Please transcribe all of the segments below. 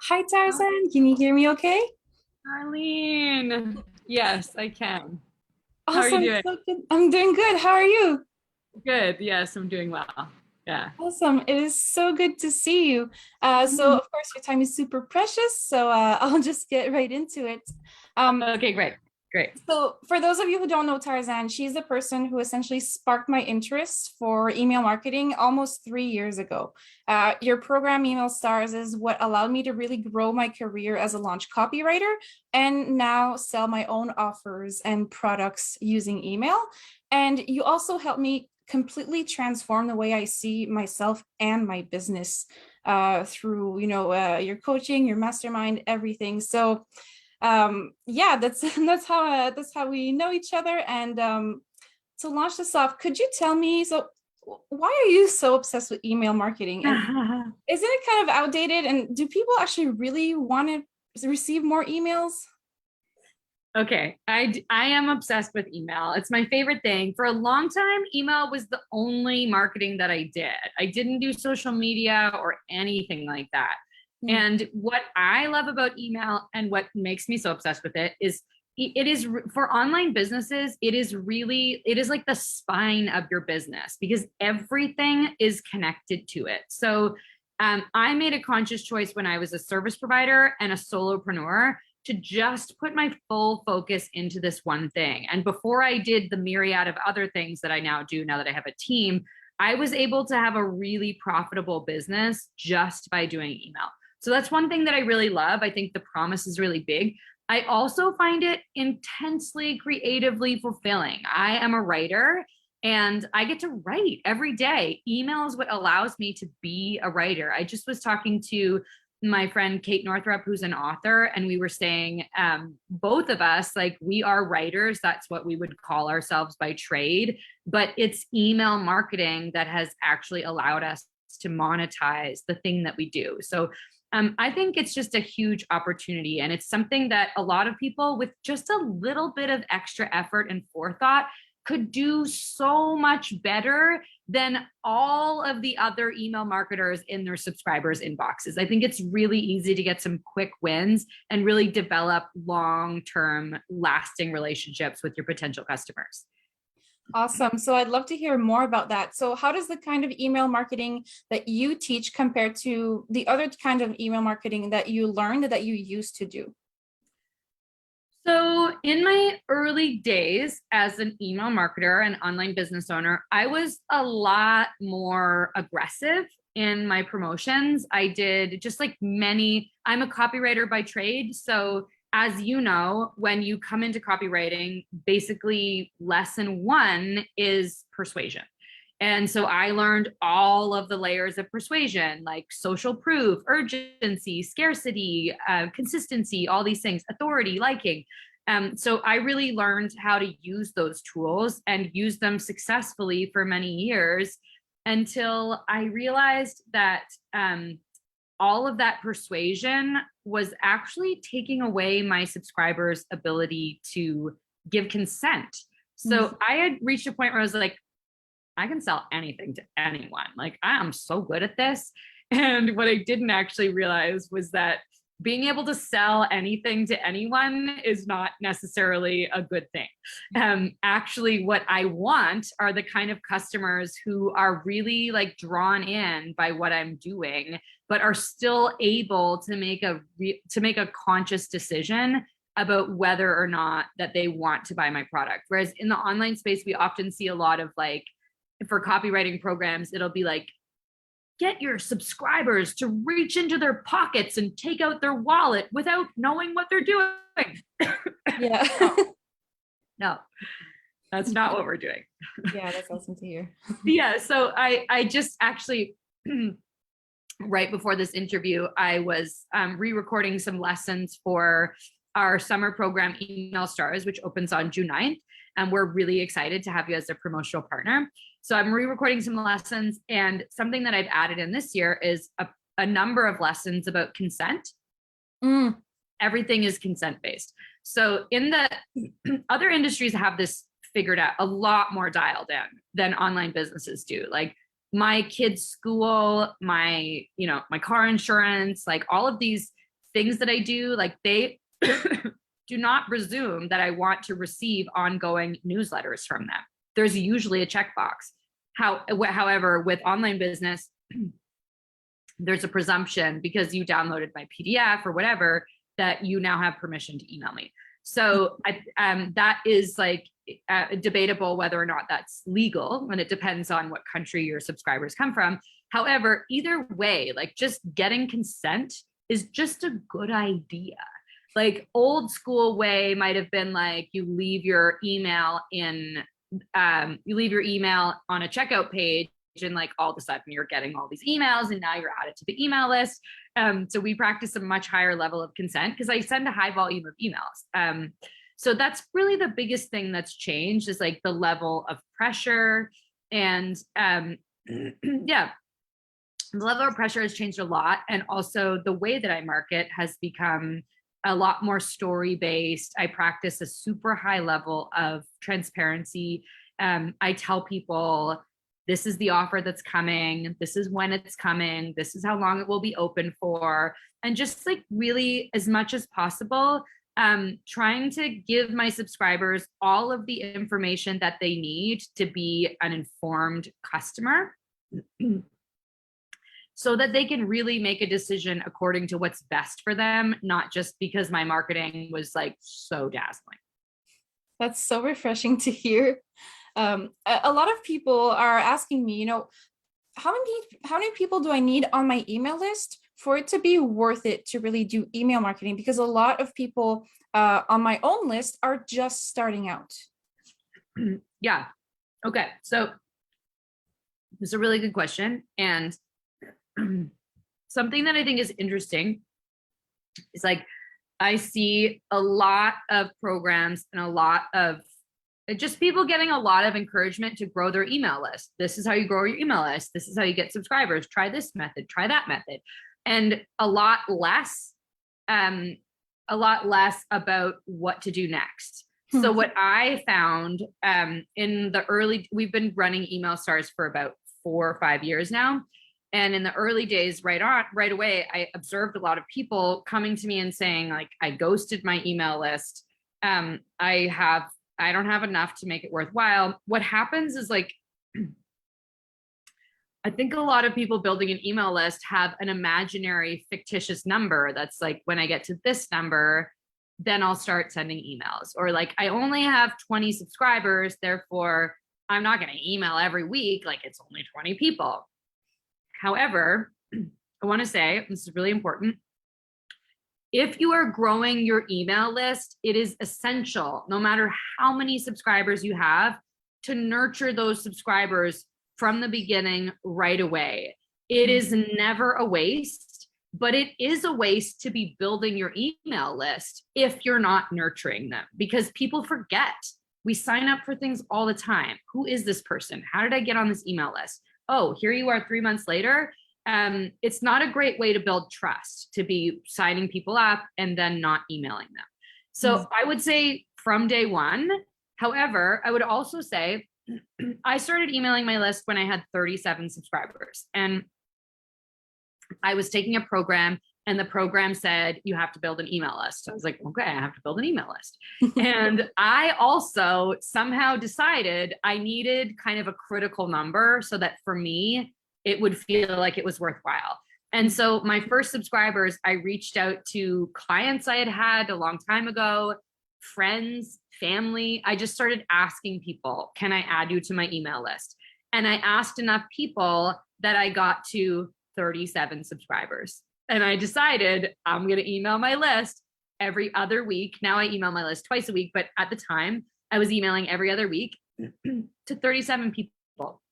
Hi, Tarzan. Can you hear me okay? Arlene. Yes, I can. How are you Awesome. doing? So good. I'm doing good. How are you? Good. Yes, I'm doing well. Yeah. Awesome. It is so good to see you. So, of course, your time is super precious. So, I'll just get right into it. Um, Okay, great. Great. So, for those of you who don't know Tarzan, she's the person who essentially sparked my interest for email marketing almost 3 years ago. Your program, Email Stars, is what allowed me to really grow my career as a launch copywriter and now sell my own offers and products using email. And you also helped me completely transform the way I see myself and my business through, your coaching, your mastermind, everything. So, yeah, that's that's how we know each other. And to launch this off, could you tell me, so why are you so obsessed with email marketing, and isn't it kind of outdated, and do people actually really want to receive more emails? Okay, I am obsessed with email. It's my favorite thing. For a long time, email was the only marketing that I did. I didn't do social media or anything like that. Hmm. And what I love about email and what makes me so obsessed with it is it is for online businesses, it is like the spine of your business because everything is connected to it. So I made a conscious choice when I was a service provider and a solopreneur to just put my full focus into this one thing. And before I did the myriad of other things that I now do, now that I have a team, I was able to have a really profitable business just by doing email. So that's one thing that I really love. I think the promise is really big. I also find it intensely creatively fulfilling. I am a writer and I get to write every day. Email is what allows me to be a writer. I just was talking to my friend Kate Northrup, who's an author, and we were saying both of us, like, we are writers. That's what we would call ourselves by trade. But it's email marketing that has actually allowed us to monetize the thing that we do. So I think it's just a huge opportunity. And it's something that a lot of people with just a little bit of extra effort and forethought could do so much better than all of the other email marketers in their subscribers' inboxes. I think it's really easy to get some quick wins and really develop long term, lasting relationships with your potential customers. Awesome. So I'd love to hear more about that. So how does the kind of email marketing that you teach compare to the other kind of email marketing that you learned that you used to do? So, in my early days as an email marketer and online business owner, I was a lot more aggressive in my promotions. I did just like many, I'm a copywriter by trade. So, as you know, when you come into copywriting, basically lesson one is persuasion. And so I learned all of the layers of persuasion, like social proof, urgency, scarcity, consistency, all these things, authority, liking. So I really learned how to use those tools and use them successfully for many years until I realized that all of that persuasion was actually taking away my subscribers' ability to give consent. Mm. So I had reached a point where I was like, I can sell anything to anyone. Like, I am so good at this. And what I didn't actually realize was that being able to sell anything to anyone is not necessarily a good thing. Actually, what I want are the kind of customers who are really like drawn in by what I'm doing, but are still able to make a conscious decision about whether or not that they want to buy my product. Whereas in the online space, we often see a lot of like, for copywriting programs, it'll be like, get your subscribers to reach into their pockets and take out their wallet without knowing what they're doing. Yeah. No, no, that's not what we're doing. Yeah, that's awesome to hear. Yeah, so I just actually right before this interview, I was re-recording some lessons for our summer program Email Stars, which opens on June 9th. And we're really excited to have you as a promotional partner. So I'm re-recording some lessons, and something that I've added in this year is a number of lessons about consent. Mm. Everything is consent based. So in the other industries have this figured out a lot more dialed in than online businesses do. Like my kids' school, my car insurance, like all of these things that I do, like they do not presume that I want to receive ongoing newsletters from them. There's usually a checkbox. However, with online business, there's a presumption because you downloaded my PDF or whatever that you now have permission to email me. So that is like debatable whether or not that's legal, and it depends on what country your subscribers come from. However, either way, like just getting consent is just a good idea. Like old school way might have been like you leave your email on a checkout page, and like all of a sudden you're getting all these emails and now you're added to the email list. So we practice a much higher level of consent because I send a high volume of emails. So that's really the biggest thing that's changed, is like the level of pressure. And yeah, the level of pressure has changed a lot. And also the way that I market has become a lot more story-based. I practice a super high level of transparency. I tell people, this is the offer that's coming. This is when it's coming. This is how long it will be open for. And just like really as much as possible, trying to give my subscribers all of the information that they need to be an informed customer so that they can really make a decision according to what's best for them, not just because my marketing was like so dazzling. That's so refreshing to hear. A lot of people are asking me, how many people do I need on my email list for it to be worth it to really do email marketing? Because a lot of people on my own list are just starting out. Yeah. Okay. So it's a really good question. And something that I think is interesting is like, I see a lot of programs and a lot of just people getting a lot of encouragement to grow their email list. This is how you grow your email list. This is how you get subscribers. Try this method, try that method. And a lot less about what to do next. So what I found in the we've been running Email Stars for about 4 or 5 years now. And in the early days, right away, I observed a lot of people coming to me and saying, like, I ghosted my email list. I don't have enough to make it worthwhile. What happens is like, I think a lot of people building an email list have an imaginary fictitious number that's like, when I get to this number, then I'll start sending emails. Or like, I only have 20 subscribers, therefore I'm not going to email every week. Like it's only 20 people. However, I want to say, this is really important. If you are growing your email list, it is essential, no matter how many subscribers you have, to nurture those subscribers from the beginning right away. It is never a waste, but it is a waste to be building your email list if you're not nurturing them, because people forget. We sign up for things all the time. Who is this person? How did I get on this email list? Oh, here you are 3 months later. It's not a great way to build trust, to be signing people up and then not emailing them. So I would say from day one. However, I would also say I started emailing my list when I had 37 subscribers, and I was taking a program, and the program said, you have to build an email list. I was like, okay, I have to build an email list. And I also somehow decided I needed kind of a critical number so that for me, it would feel like it was worthwhile. And so my first subscribers, I reached out to clients I had had a long time ago, friends, family. I just started asking people, can I add you to my email list? And I asked enough people that I got to 37 subscribers. And I decided I'm going to email my list every other week. Now I email my list twice a week, but at the time I was emailing every other week to 37 people.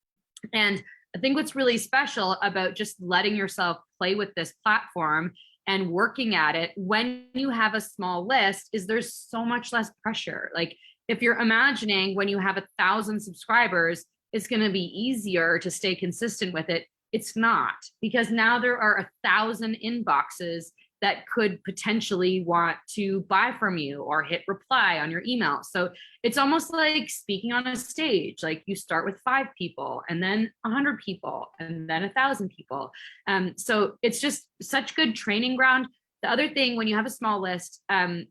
And I think what's really special about just letting yourself play with this platform and working at it when you have a small list is there's so much less pressure. Like if you're imagining when you have 1,000 subscribers, it's going to be easier to stay consistent with it. It's not, because now there are 1,000 inboxes that could potentially want to buy from you or hit reply on your email. So it's almost like speaking on a stage. Like you start with 5 people and then 100 people and then 1,000 people. So it's just such good training ground. The other thing, when you have a small list,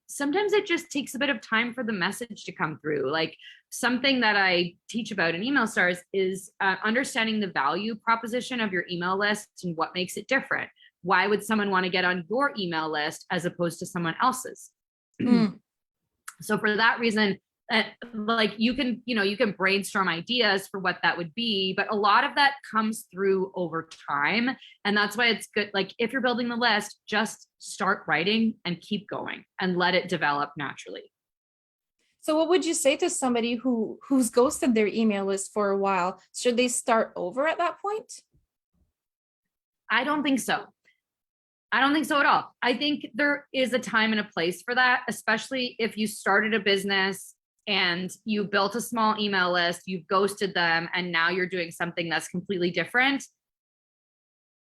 sometimes it just takes a bit of time for the message to come through. Like something that I teach about in Email Stars is understanding the value proposition of your email list and what makes it different. Why would someone want to get on your email list as opposed to someone else's? So for that reason, like you can brainstorm ideas for what that would be, but a lot of that comes through over time. And that's why it's good. Like if you're building the list, just start writing and keep going and let it develop naturally. So what would you say to somebody who's ghosted their email list for a while? Should they start over at that point? I don't think so. I don't think so at all. I think there is a time and a place for that, especially if you started a business and you built a small email list, you've ghosted them, and now you're doing something that's completely different.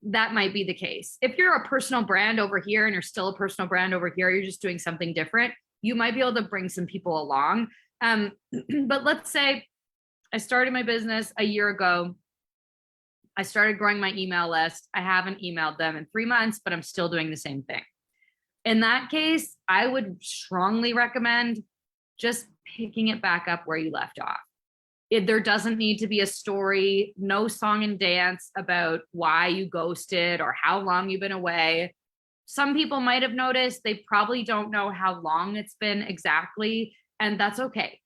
That might be the case. If you're a personal brand over here and you're still a personal brand over here, you're just doing something different, you might be able to bring some people along. But let's say I started my business a year ago. I started growing my email list. I haven't emailed them in 3 months, but I'm still doing the same thing. In that case, I would strongly recommend just picking it back up where you left off. There doesn't need to be a story, no song and dance about why you ghosted or how long you've been away. Some people might have noticed. They probably don't know how long it's been exactly, and that's okay.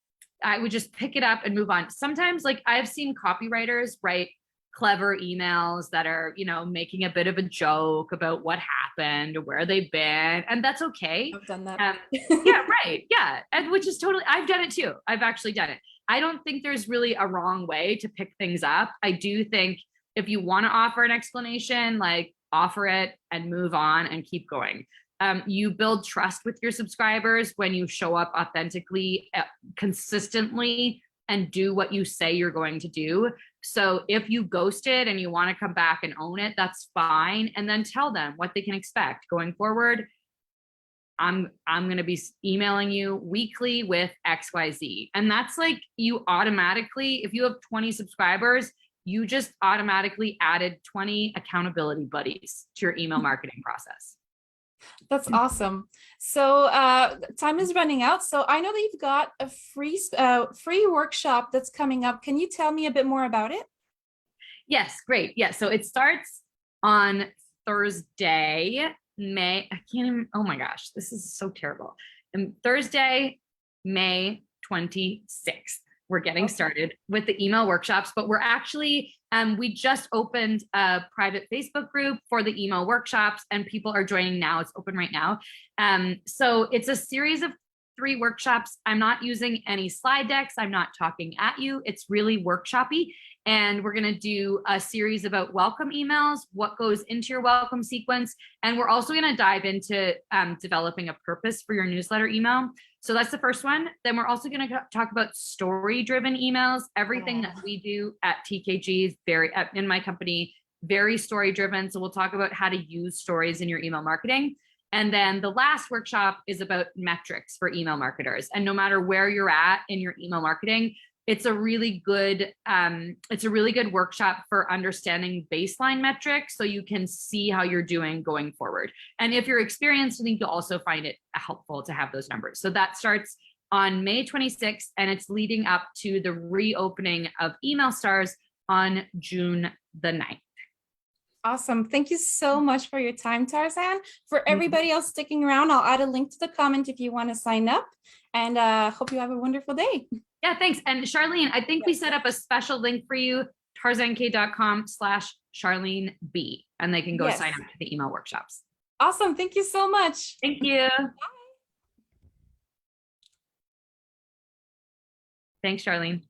I would just pick it up and move on. Sometimes, like I've seen copywriters write clever emails that are, making a bit of a joke about what happened or where they've been. And that's okay. I've done that. Yeah, right. Yeah. And which is totally, I've done it too. I've actually done it. I don't think there's really a wrong way to pick things up. I do think if you want to offer an explanation, like offer it and move on and keep going. You build trust with your subscribers when you show up authentically, consistently, and do what you say you're going to do. So if you ghosted and you want to come back and own it, that's fine. And then tell them what they can expect going forward. I'm going to be emailing you weekly with XYZ. And that's like you automatically, if you have 20 subscribers, you just automatically added 20 accountability buddies to your email marketing process. That's awesome. So time is running out. So I know that you've got a free workshop that's coming up. Can you tell me a bit more about it? Yes, great. Yeah, so it starts on Thursday, I can't even, oh my gosh, this is so terrible. Thursday, May 26th. We're getting started with the email workshops, but we're actually, we just opened a private Facebook group for the email workshops and people are joining now. It's open right now. So it's a series of 3 workshops. I'm not using any slide decks. I'm not talking at you. It's really workshoppy. And we're going to do a series about welcome emails, what goes into your welcome sequence. And we're also going to dive into developing a purpose for your newsletter email. So that's the first one. Then we're also going to talk about story-driven emails. Everything that we do at TKG is in my company, very story-driven. So we'll talk about how to use stories in your email marketing. And then the last workshop is about metrics for email marketers. And no matter where you're at in your email marketing, it's a really good workshop for understanding baseline metrics so you can see how you're doing going forward. And if you're experienced, I think you'll also find it helpful to have those numbers. So that starts on May 26th and it's leading up to the reopening of Email Stars on June the 9th. Awesome. Thank you so much for your time, Tarzan. For everybody else sticking around, I'll add a link to the comment if you want to sign up, and hope you have a wonderful day. Yeah, thanks. And Charlene, I think we set up a special link for you, tarzankay.com/Charlene B, and they can go sign up to the email workshops. Awesome. Thank you so much. Thank you. Bye. Thanks, Charlene.